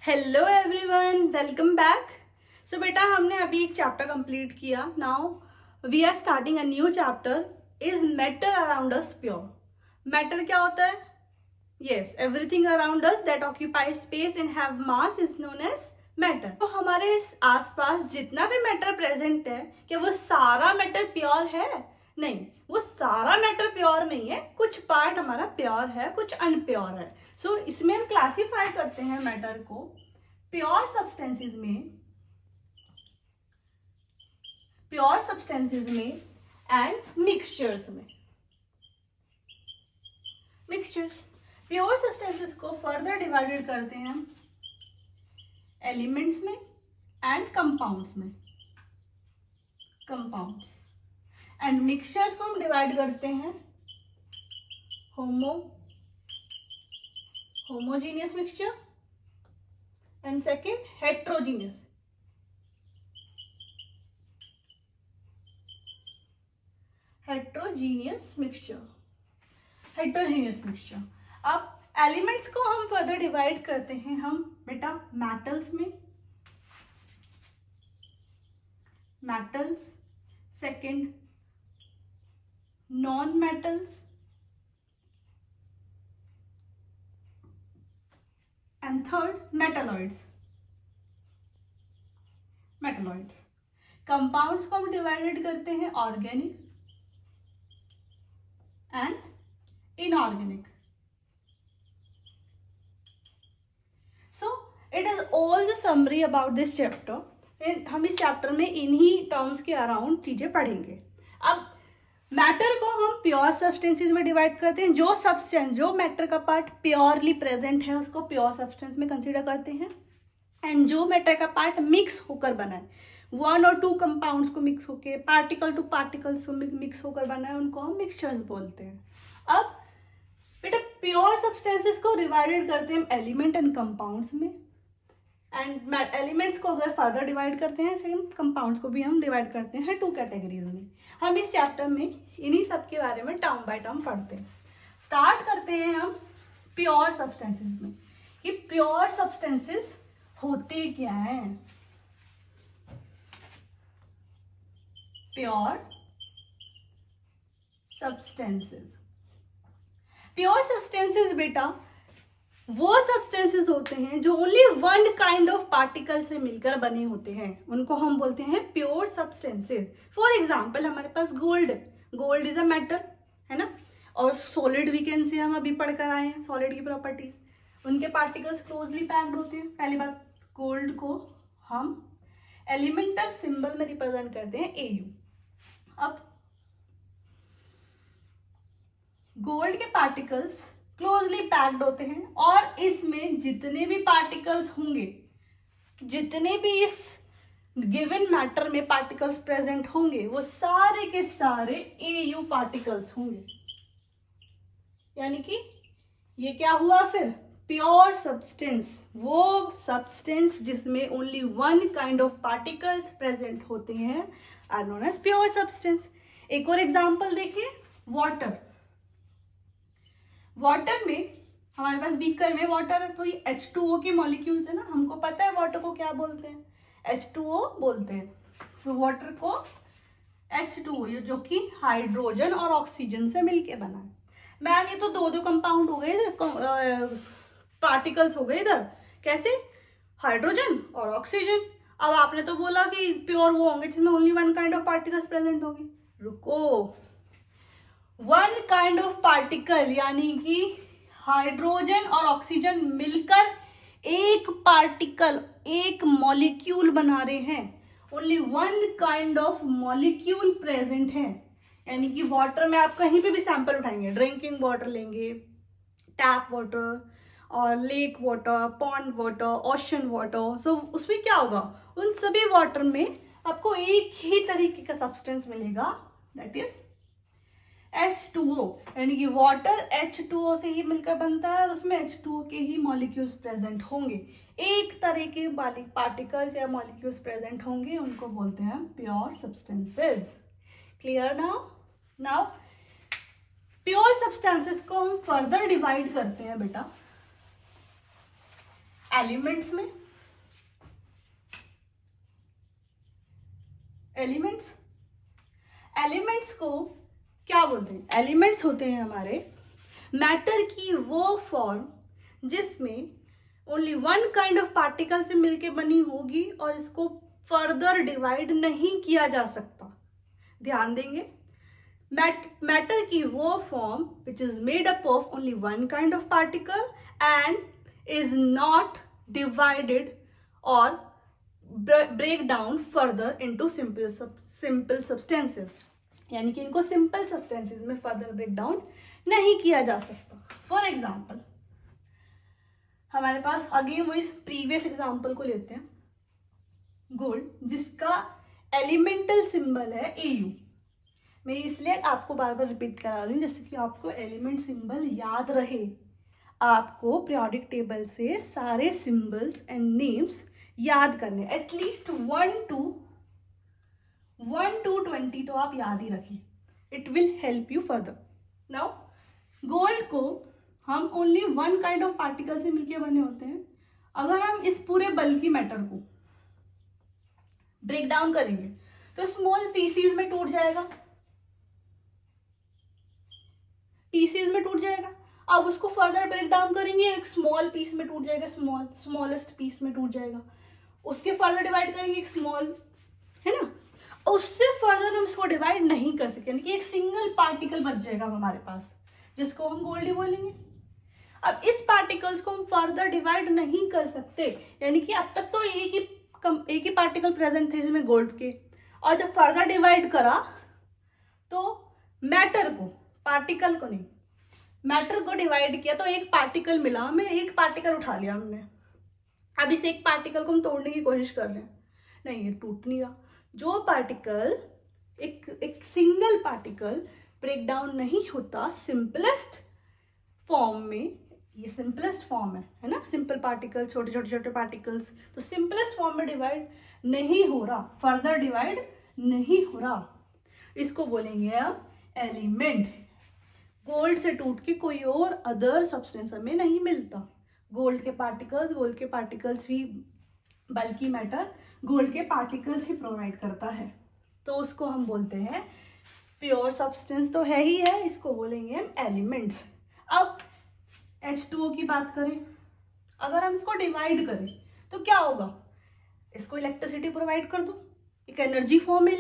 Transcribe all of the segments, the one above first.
Hello everyone, welcome back. So बेटा, हमने अभी एक चैप्टर कंप्लीट किया। Now we are starting a new chapter. Is matter around us pure? Matter क्या होता है? Yes, everything around us that occupy space and have mass is known as matter. तो हमारे आसपास जितना भी मैटर प्रेजेंट है, क्या वो सारा मैटर प्योर है? नहीं, वो सारा मैटर प्योर नहीं है। कुछ पार्ट हमारा प्योर है, कुछ अनप्योर है। सो इसमें हम क्लासिफाई करते हैं मैटर को प्योर सब्सटेंसेस में एंड मिक्सचर्स में। मिक्सचर्स प्योर सब्सटेंसेस को फर्दर डिवाइडेड करते हैं हम एलिमेंट्स में एंड कंपाउंड्स में। कंपाउंड्स एंड मिक्सचर्स को हम डिवाइड करते हैं homogeneous mixture and second heterogeneous. Heterogeneous mixture. अब एलिमेंट्स को हम फर्दर डिवाइड करते हैं हम बेटा metals, second non metals and third metalloids. Compounds को हम डिवाइडेड करते हैं organic and inorganic. So it is all the summary about this chapter. हम इस चैप्टर में इन्हीं टर्म्स के अराउंड चीजें पढ़ेंगे। अब मैटर को हम प्योर सब्सटेंसेस में डिवाइड करते हैं। जो मैटर का पार्ट प्योरली प्रेजेंट है उसको प्योर सब्सटेंस में कंसीडर करते हैं। एंड जो मैटर का पार्ट मिक्स होकर बना है, वन और टू कंपाउंड्स को मिक्स होकर, पार्टिकल टू पार्टिकल्स मिक्स होकर बना है, उनको हम मिक्सचर्स बोलते हैं। अब बेटा प्योर सब्सटेंसेस को डिवाइडेड करते हैं एलिमेंट एंड कंपाउंड्स में। एंड एलिमेंट्स को अगर फर्दर डिवाइड करते हैं, सेम कंपाउंड्स को भी हम डिवाइड करते हैं टू कैटेगरीज में। हम इस चैप्टर में इन्हीं सब के बारे में टर्म बाय टर्म पढ़ते हैं। स्टार्ट करते हैं हम प्योर सब्सटेंसेस में कि प्योर सब्सटेंसेस होते क्या हैं। प्योर सब्सटेंसेस बेटा वो सब्सटेंसेस होते हैं जो only one kind of particle से मिलकर बने होते हैं, उनको हम बोलते हैं प्योर सब्सटेंसेस। फॉर एग्जांपल हमारे पास गोल्ड इज अ मेटल, है ना। और सॉलिड वी कैन से, हम अभी पढ़कर आए हैं सॉलिड की प्रॉपर्टीज, उनके पार्टिकल्स क्लोजली पैक्ड होते हैं। पहली बात, गोल्ड को हम एलिमेंटल सिंबल में रिप्रेजेंट करते हैं AU। अब गोल्ड के पार्टिकल्स क्लोजली पैक्ड होते हैं और इसमें जितने भी पार्टिकल्स होंगे, जितने भी इस गिवन मैटर में पार्टिकल्स प्रेजेंट होंगे, वो सारे के सारे AU पार्टिकल्स होंगे। यानी कि ये क्या हुआ फिर? Pure substance. वो सब्सटेंस जिसमें only one kind of particles present होते हैं are known as pure substance. एक और एग्जांपल देखिए, वाटर में हमारे पास बीकर में वाटर है, तो ये H2O के मॉलिक्यूल्स है ना। हमको पता है वाटर को क्या बोलते हैं, H2O बोलते हैं। तो वाटर को H2O, ये जो कि हाइड्रोजन और ऑक्सीजन से मिलके बना है। मैम ये तो दो कंपाउंड हो गए, पार्टिकल्स हो गए इधर, कैसे? हाइड्रोजन और ऑक्सीजन। अब आपने तो बोला कि प्योर वो होंगे जिसमें only one kind of particles present होंगे। रुको, वन काइंड ऑफ पार्टिकल यानी कि हाइड्रोजन और ऑक्सीजन मिलकर एक पार्टिकल, एक मॉलिक्यूल बना रहे हैं। Only one kind of molecule present है। यानी कि वाटर में आप कहीं पे भी सैंपल उठाएंगे, ड्रिंकिंग वाटर लेंगे, टैप वाटर और lake water, pond water, ocean water, so उसमें क्या होगा? उन सभी वाटर में आपको एक ही तरीके का सब्सटेंस मिलेगा, दैट इज H2O। यानी कि वाटर H2O से ही मिलकर बनता है और उसमें H2O के ही मॉलिक्यूल्स प्रेजेंट होंगे। एक तरह के पार्टिकल्स या मॉलिक्यूल्स प्रेजेंट होंगे, उनको बोलते हैं pure substances. Clear now pure substances को हम फर्दर डिवाइड करते हैं बेटा एलिमेंट्स में, एलिमेंट्स को क्या बोलते हैं? एलिमेंट्स होते हैं हमारे मैटर की वो फॉर्म जिसमें only one kind of particle से मिलके बनी होगी और इसको फर्दर डिवाइड नहीं किया जा सकता। ध्यान देंगे, मैटर की वो form which is made up of only one kind of particle and is not divided or break down further into simple substances, यानी कि इनको सिंपल सब्सटेंसेस में फर्दर ब्रेक डाउन नहीं किया जा सकता। फॉर एग्जाम्पल हमारे पास अगेन वही प्रीवियस एग्जाम्पल को लेते हैं, गोल्ड जिसका एलिमेंटल सिंबल है AU। मैं इसलिए आपको बार बार रिपीट करा रही हूँ जैसे कि आपको एलिमेंट सिंबल याद रहे। आपको पीरियोडिक टेबल से सारे सिंबल्स एंड नेम्स याद करने, एटलीस्ट 1 to 20 तो आप याद ही रखिए, it will help you further. Now gold को हम only one kind of particle से मिलके बने होते हैं। अगर हम इस पूरे बल्की मैटर को ब्रेक डाउन करेंगे तो स्मॉल पीसीज में टूट जाएगा, अब उसको फर्दर ब्रेक डाउन करेंगे एक स्मॉल पीस में टूट जाएगा, स्मॉलेस्ट पीस में टूट जाएगा, उसके फर्दर डिवाइड करेंगे एक स्मॉल, है ना, उससे फर्दर हम इसको डिवाइड नहीं कर सकते, यानी कि एक सिंगल पार्टिकल बच जाएगा हमारे पास जिसको हम गोल्ड बोलेंगे। अब इस पार्टिकल्स को हम फर्दर डिवाइड नहीं कर सकते, यानी कि अब तक तो एक ही पार्टिकल प्रेजेंट थे इसमें गोल्ड के, और जब फर्दर डिवाइड करा तो मैटर को, पार्टिकल को नहीं, मैटर को डिवाइड किया तो एक पार्टिकल मिला हमें, एक पार्टिकल उठा लिया हमने। अब इस एक पार्टिकल को हम तोड़ने की कोशिश कर रहे हैं, नहीं ये टूट नहीं रहा। जो पार्टिकल एक सिंगल पार्टिकल ब्रेक डाउन नहीं होता सिंपलेस्ट फॉर्म में, ये सिंपलेस्ट फॉर्म है ना, सिंपल पार्टिकल, छोटे छोटे पार्टिकल्स, तो सिंपलेस्ट फॉर्म में डिवाइड नहीं हो रहा, फर्दर डिवाइड नहीं हो रहा, इसको बोलेंगे अब एलिमेंट। गोल्ड से टूट के कोई और अदर सब्सटेंस हमें नहीं मिलता, गोल्ड के पार्टिकल्स भी, बल्कि मैटर गोल्ड के पार्टिकल्स ही प्रोवाइड करता है, तो उसको हम बोलते हैं प्योर सब्सटेंस तो है ही है, इसको बोलेंगे हम एलिमेंट्स। अब H2O की बात करें, अगर हम इसको डिवाइड करें तो क्या होगा, इसको इलेक्ट्रिसिटी प्रोवाइड कर दो, एक एनर्जी फॉर्म है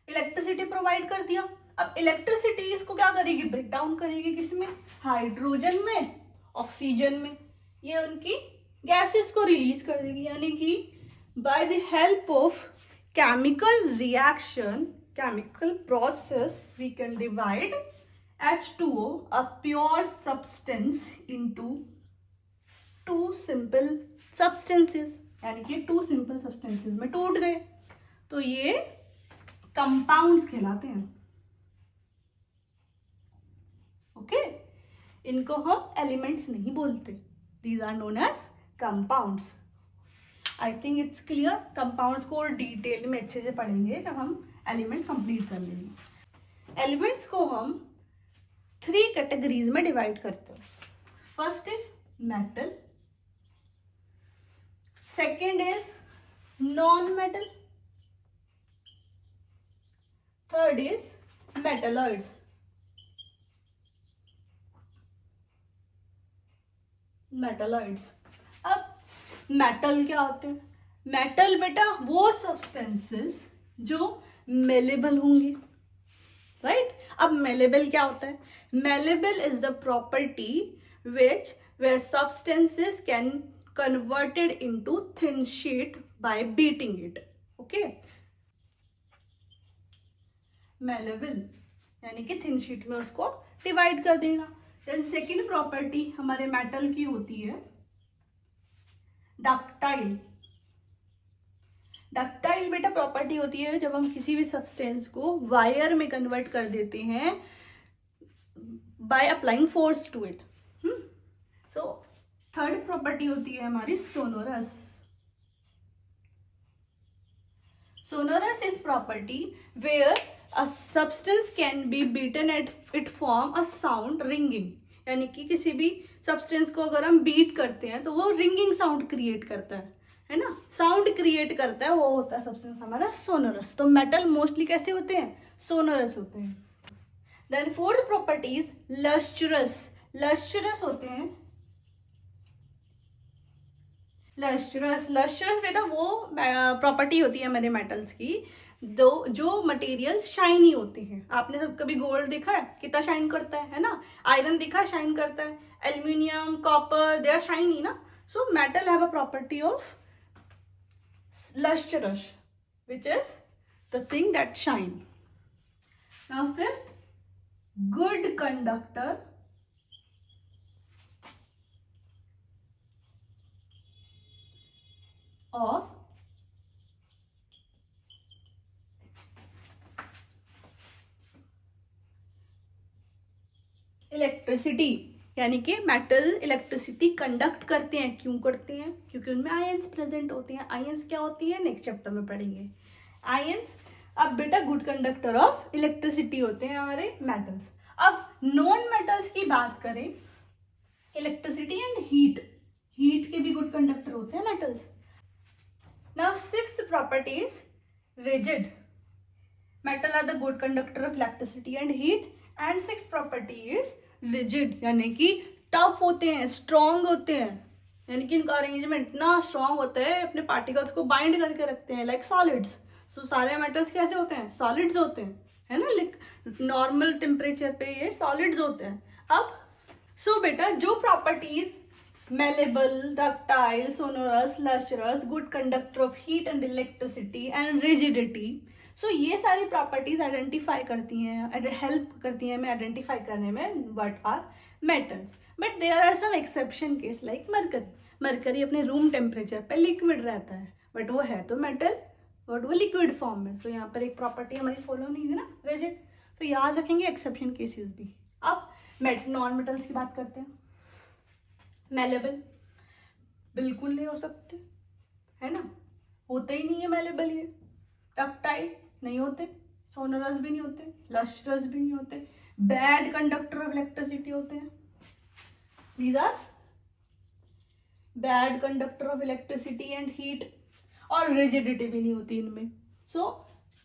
इलेक्ट्रिसिटी प्रोवाइड कर दिया। अब इलेक्ट्रिसिटी इसको क्या करेगी, ब्रेक डाउन करेगी, किसमें, हाइड्रोजन में, ऑक्सीजन में, ये उनकी गैसेस को रिलीज कर देगी, यानी कि by the help of chemical reaction, chemical process, we can divide H2O, a pure substance, into two simple substances, यानी कि two simple substances में टूट गए, तो ये compounds कहलाते हैं। ओके, इनको हम elements नहीं बोलते, these are known as compounds। I think it's clear. Compounds को और डिटेल में अच्छे से पढ़ेंगे जब हम एलिमेंट्स कंप्लीट कर लेंगे। एलिमेंट्स को हम 3 कैटेगरीज में डिवाइड करते हैं। First is metal, second is non metal, third is metalloids. अब मेटल क्या होते हैं, मेटल बेटा वो सब्सटेंसेस जो मेलेबल होंगे, राइट। अब मेलेबल क्या होता है, malleable is the property which where substances can converted into thin sheet by beating it. Okay, malleable यानी कि थिन शीट में उसको डिवाइड कर देना। देन सेकेंड प्रॉपर्टी हमारे मेटल की होती है डक्टाइल। डक्टाइल बेटा प्रॉपर्टी होती है जब हम किसी भी सब्सटेंस को वायर में कन्वर्ट कर देते हैं by applying force to it. So third property होती है हमारी sonorous. Sonorous is property where a substance can be beaten at it form a sound ringing, यानी कि किसी भी सब्सटेंस को अगर हम बीट करते हैं तो वो रिंगिंग साउंड क्रिएट करता है ना, साउंड क्रिएट करता है, वो होता है सब्सटेंस हमारा सोनोरस। तो मेटल मोस्टली कैसे होते हैं, सोनोरस होते हैं। Then fourth property is lustrous. Lustrous होते हैं, लस्ट्रस बेटा वो प्रॉपर्टी होती है हमारे मेटल्स की दो जो मटेरियल शाइनी होते हैं। आपने सब कभी गोल्ड देखा है कितना शाइन करता है ना, आयरन देखा है शाइन करता है, aluminium, copper, they are shiny ना। So metal have a property of lustrous, which is the thing that shine. Now fifth, good conductor of electricity, यानी कि मेटल इलेक्ट्रिसिटी कंडक्ट करते हैं। क्यों करते हैं, क्योंकि उनमें आयंस प्रेजेंट होते हैं। आयंस क्या होती है नेक्स्ट चैप्टर में पढ़ेंगे आयंस। अब बेटा गुड कंडक्टर ऑफ इलेक्ट्रिसिटी होते हैं हमारे मेटल्स। अब नॉन मेटल्स की बात करें, इलेक्ट्रिसिटी एंड हीट, हीट के भी गुड कंडक्टर होते हैं metals. Now sixth property is rigid. Metal are the good conductor of electricity and heat. And sixth property is rigid, यानी कि टफ होते हैं, स्ट्रॉन्ग होते हैं, यानी कि इनका अरेंजमेंट इतना स्ट्रॉन्ग होता है, अपने पार्टिकल्स को बाइंड करके रखते हैं लाइक सॉलिड्स। सो सारे मेटल्स कैसे होते हैं, सॉलिड्स होते हैं, है ना, लाइक नॉर्मल टेम्परेचर पे ये सॉलिड्स होते हैं। अब सो बेटा जो properties malleable, ductile, sonorous, lustrous, good conductor of heat and electricity and rigidity, सो ये सारी प्रॉपर्टीज आइडेंटिफाई करती हैं, हेल्प करती हैं हमें आइडेंटिफाई करने में what are metals. But there are some exception case like mercury. Mercury अपने रूम टेम्परेचर पे लिक्विड रहता है, बट वो है तो मेटल, बट वो लिक्विड फॉर्म में। सो यहाँ पर एक प्रॉपर्टी हमारी फॉलो नहीं है ना, रिजिड। तो याद रखेंगे एक्सेप्शन केसेस भी। अब नॉन मेटल्स की बात करते हैं। मेलेबल बिल्कुल नहीं हो सकते, है ना, होते ही नहीं है मेलेबल ये। डक्टाइल नहीं होते, सोनरस भी नहीं होते, लस्ट्रस भी नहीं होते, बैड कंडक्टर ऑफ इलेक्ट्रिसिटी होते हैं। These are bad conductor of electricity and heat. और रिजिडिटी भी नहीं होती इनमें। सो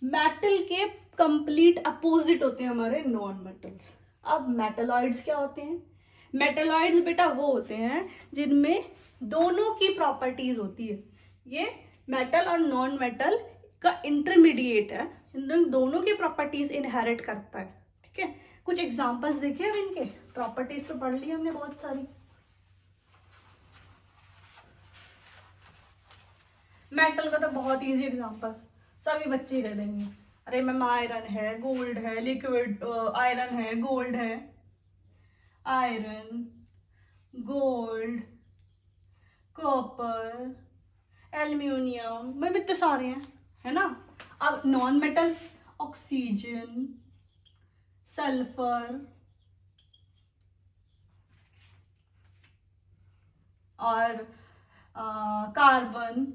मेटल के कंप्लीट अपोजिट होते हैं हमारे नॉन मेटल्स। अब मेटलॉइड्स क्या होते हैं, मेटलॉइड्स बेटा वो होते हैं जिनमें दोनों की प्रॉपर्टीज होती है। ये मेटल और नॉन मेटल का इंटरमीडिएट है, इन दोनों की प्रॉपर्टीज इनहेरिट करता है। ठीक है, कुछ एग्जांपल्स देखे अब इनके, प्रॉपर्टीज तो पढ़ ली हमने बहुत सारी। मेटल का तो बहुत इजी एग्जांपल सभी बच्चे ही दे देंगे। अरे मैम आयरन है, गोल्ड है, लिक्विड आयरन है, गोल्ड है, आयरन, गोल्ड, कॉपर, एल्यूमिनियम, में इतने सारे हैं, है ना। अब नॉन मेटल, ऑक्सीजन, सल्फर और कार्बन,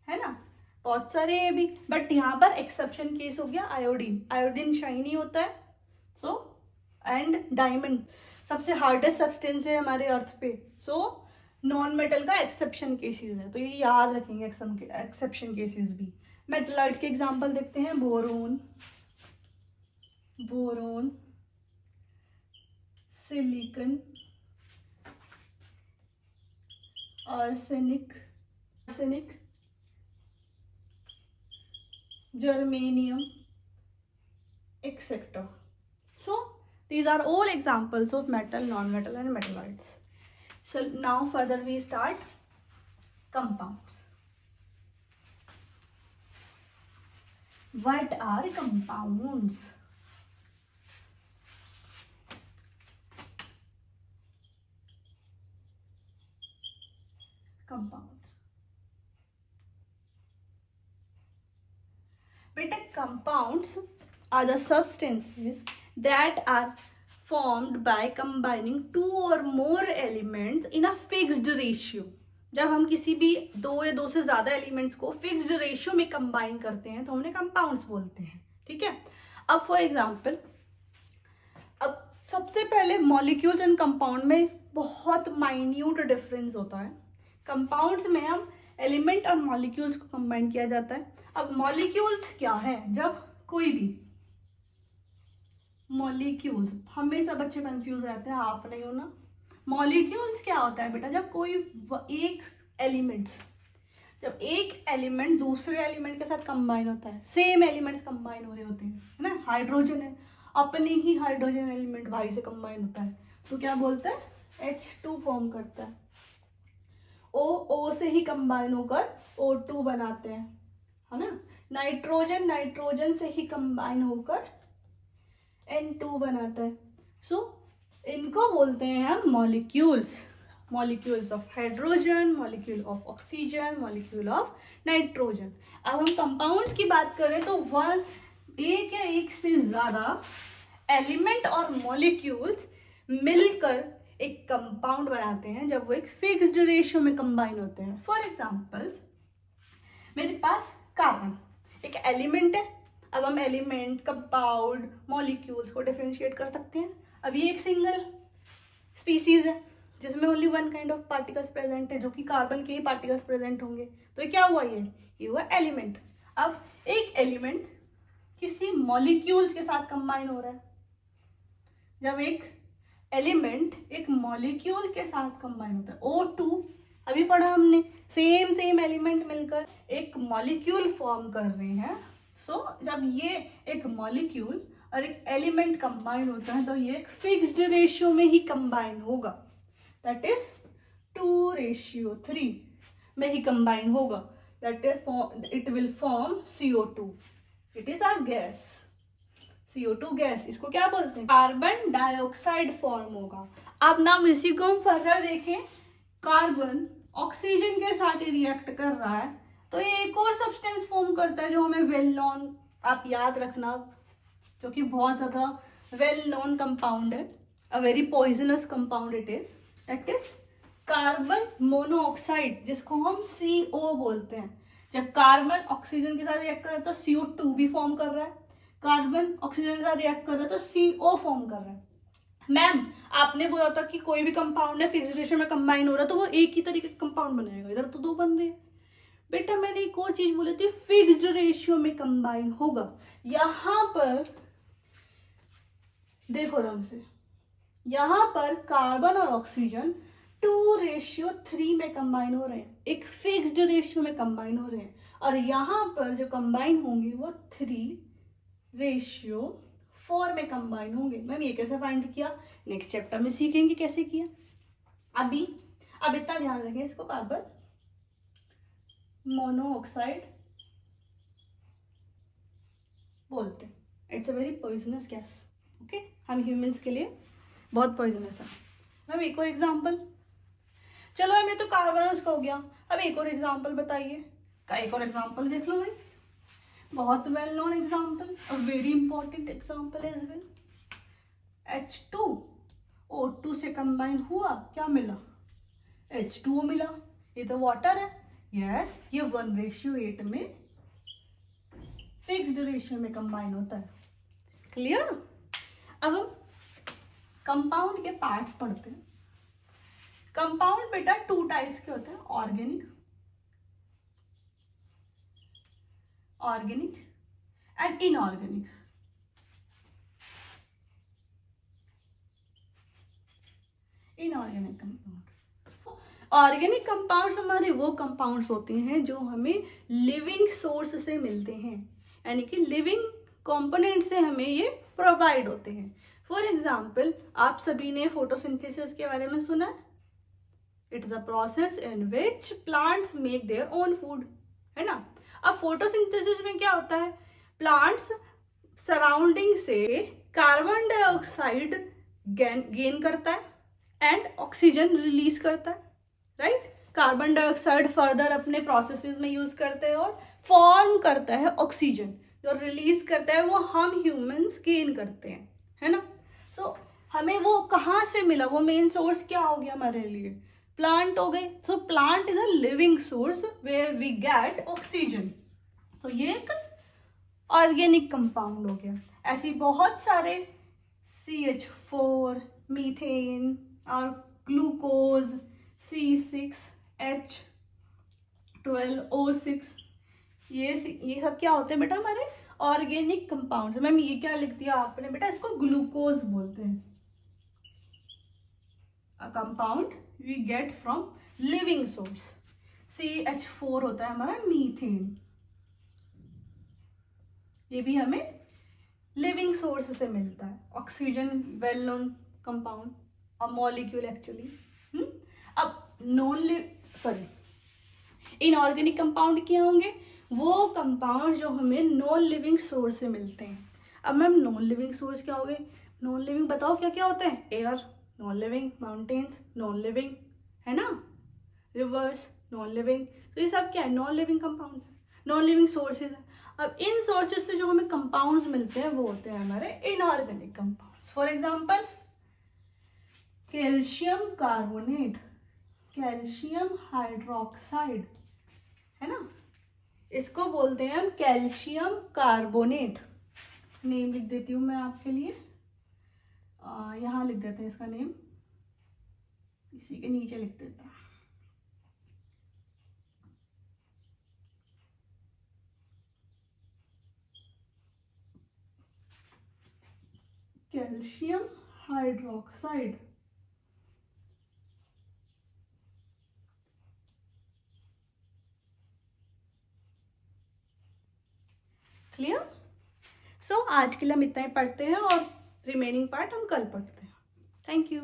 है ना, बहुत सारे ये भी। बट यहाँ पर एक्सेप्शन केस हो गया आयोडीन। आयोडीन शाइनी होता है। सो एंड डायमंड सबसे हार्डेस्ट सब्सटेंस है हमारे अर्थ पे। सो नॉन मेटल का एक्सेप्शन केसेस है, तो ये याद रखेंगे एक्सेप्शन केसेस भी। मेटलॉइड्स के एग्जांपल देखते हैं। Boron, boron, silicon, arsenic, arsenic, germanium, etc. So these are all examples of metal, non-metal and metalloids. So now further we start compounds. What are compounds? Compounds. Beta, compounds are the substances that are formed by combining two or more elements in a fixed ratio. जब हम किसी भी दो या दो से ज्यादा elements को फिक्स्ड रेशियो में कंबाइन करते हैं तो उन्हें कंपाउंड्स बोलते हैं, ठीक है। अब फॉर एग्जांपल, अब सबसे पहले मॉलिक्यूल्स एंड कंपाउंड में बहुत माइन्यूट डिफरेंस होता है। कंपाउंड्स में हम एलिमेंट और मॉलिक्यूल्स को कंबाइन किया जाता है। अब मॉलिक्यूल्स क्या है, जब कोई भी मॉलिक्यूल्स, हमेशा बच्चे कंफ्यूज रहते हैं, आप नहीं हो ना। मॉलिक्यूल्स क्या होता है बेटा, जब कोई एक एलिमेंट, जब एक एलिमेंट दूसरे एलिमेंट के साथ कंबाइन होता है, सेम एलिमेंट्स कंबाइन हो रहे होते हैं, है ना। हाइड्रोजन है, अपने ही हाइड्रोजन एलिमेंट भाई से कंबाइन होता है तो क्या बोलते हैं, H2 फॉर्म करता है। O से ही कंबाइन होकर O2 बनाते हैं, है ना। नाइट्रोजन नाइट्रोजन से ही कंबाइन होकर N2 बनाता है। सो इनको बोलते हैं हम molecules, molecules of hydrogen, molecule of oxygen, molecule of nitrogen. अब हम कंपाउंड्स की बात करें तो एक या एक से ज्यादा एलिमेंट और मॉलिक्यूल्स मिलकर एक कंपाउंड बनाते हैं जब वो एक फिक्स्ड रेशियो में कंबाइन होते हैं। फॉर एग्जांपल, मेरे पास कार्बन एक एलिमेंट है। अब हम एलिमेंट, कंपाउंड, मॉलिक्यूल्स को डिफरेंशिएट कर सकते हैं। अब ये एक सिंगल स्पीसीज है जिसमें only one kind of particles present है, जो कि कार्बन के ही पार्टिकल्स प्रेजेंट होंगे। तो ये क्या हुआ, ये हुआ एलिमेंट। अब एक एलिमेंट किसी मॉलिक्यूल्स के साथ कंबाइन हो रहा है। जब एक एलिमेंट एक मॉलिक्यूल के साथ कंबाइन होता है, O2 अभी पढ़ा हमने, सेम एलिमेंट मिलकर एक मॉलिक्यूल फॉर्म कर रहे हैं। सो जब ये एक मॉलिक्यूल और एक एलिमेंट कंबाइन होता है तो ये एक फिक्स्ड रेशियो में ही कंबाइन होगा, दैट इज 2:3 में ही कंबाइन होगा। That is it will form CO2। It is a gas, CO2 gas. इसको क्या बोलते हैं, कार्बन डाइऑक्साइड फॉर्म होगा। अब नाम इसी को हम फर्दर देखें, कार्बन ऑक्सीजन के साथ ही रिएक्ट कर रहा है तो ये एक और सब्सटेंस फॉर्म करता है जो हमें वेल नोन, आप याद रखना, जो कि बहुत ज्यादा वेल नोन कंपाउंड है, a very poisonous compound it is, that is carbon monoxide, जिसको हम CO बोलते हैं। जब कार्बन ऑक्सीजन के साथ रिएक्ट कर रहा है तो CO2 भी फॉर्म कर रहा है, कार्बन ऑक्सीजन के साथ रिएक्ट कर रहा है तो CO फॉर्म कर रहा है। मैम आपने बोला था कि कोई भी कंपाउंड है फिक्स्ड रेशियो में कंबाइन हो रहा है तो वो एक ही तरीके का कंपाउंड बनाएगा, इधर तो दो बन रहे हैं। बेटा मैंने एक और चीज बोली थी, फिक्स्ड रेशियो में कंबाइन होगा। यहां पर देखो ढंग से, यहां पर कार्बन और ऑक्सीजन 2:3 में कंबाइन हो रहे हैं, एक फिक्स्ड रेशियो में कंबाइन हो रहे हैं, और यहां पर जो कंबाइन होंगे वो 3:4 में कंबाइन होंगे। मैम ये कैसे फाइंड किया, नेक्स्ट चैप्टर में सीखेंगे कैसे किया। अब इतना ध्यान रखें इसको, कार्बन मोनोऑक्साइड बोलते हैं। It's a very poisonous gas, okay, हम ह्यूमंस के लिए बहुत पॉइजनस है। मैम एक और एग्जांपल, चलो हमें तो कार्बन उसका हो गया, अब एक और एग्जांपल बताइए। का एक और एग्जांपल देख लो भाई, बहुत well known example, a very important example as well. H2 O2 से कंबाइन हुआ, क्या मिला, H2O मिला। ये तो वाटर है, यस, ये 1:8 में फिक्स्ड रेशियो में कंबाइन होता है। क्लियर। अब हम कंपाउंड के पार्ट्स पढ़ते हैं। कंपाउंड बेटा 2 टाइप्स के होते हैं, organic and inorganic. Inorganic compound, organic compounds हमारे वो कंपाउंड्स होते हैं जो हमें लिविंग सोर्स से मिलते हैं, यानी कि लिविंग कंपोनेंट से हमें ये प्रोवाइड होते हैं। फॉर एग्जाम्पल, आप सभी ने फोटोसिंथेसिस के बारे में सुना है। It is a process in which plants make their own food, है ना। अब फोटोसिंथेसिस में क्या होता है, प्लांट्स सराउंडिंग से कार्बन डाइऑक्साइड गेन करता है एंड ऑक्सीजन रिलीज करता है, राइट। कार्बन डाइऑक्साइड फर्दर अपने प्रोसेसेस में यूज करते हैं और फॉर्म करता है ऑक्सीजन, जो रिलीज करता है वो हम ह्यूमंस गेन करते हैं, है ना। सो हमें वो कहाँ से मिला, वो मेन सोर्स क्या हो गया हमारे लिए, प्लांट हो गए। So plant is a living source where we get oxygen. तो ये एक ऑर्गेनिक कंपाउंड हो गया। ऐसी बहुत सारे CH4, मीथेन और ग्लूकोज, C6H12O6, ये सब क्या होते हैं बेटा हमारे ऑर्गेनिक कंपाउंड्स। मैम ये क्या लिख दिया आपने बेटा, इसको ग्लूकोज बोलते हैं। A compound we get from living source. CH4 होता है हमारा मीथेन, ये भी हमें लिविंग सोर्स से मिलता है। Oxygen well known compound, a molecule actually. अब इनऑर्गेनिक कंपाउंड क्या होंगे, वो कंपाउंड जो हमें नॉन लिविंग सोर्स से मिलते हैं। अब मैम नॉन लिविंग सोर्स क्या हो गए, नॉन लिविंग बताओ क्या क्या होते हैं, air non living, mountains non living, है ना, रिवर्स नॉन लिविंग। तो ये सब क्या है, non living compounds, non living sources है। अब इन सोर्सेज से जो हमें कंपाउंड्स मिलते हैं वो होते हैं हमारे inorganic compounds. For example calcium carbonate, calcium hydroxide, है ना, इसको बोलते हैं हम कैल्शियम कार्बोनेट। नेम लिख देती हूँ मैं आपके लिए, यहाँ लिख देते हैं इसका नेम, इसी के नीचे लिख देते हैं। Calcium hydroxide. क्लियर। सो आज के लिए हम इतना ही पढ़ते हैं और रिमेनिंग पार्ट हम कल पढ़ते हैं। Thank you.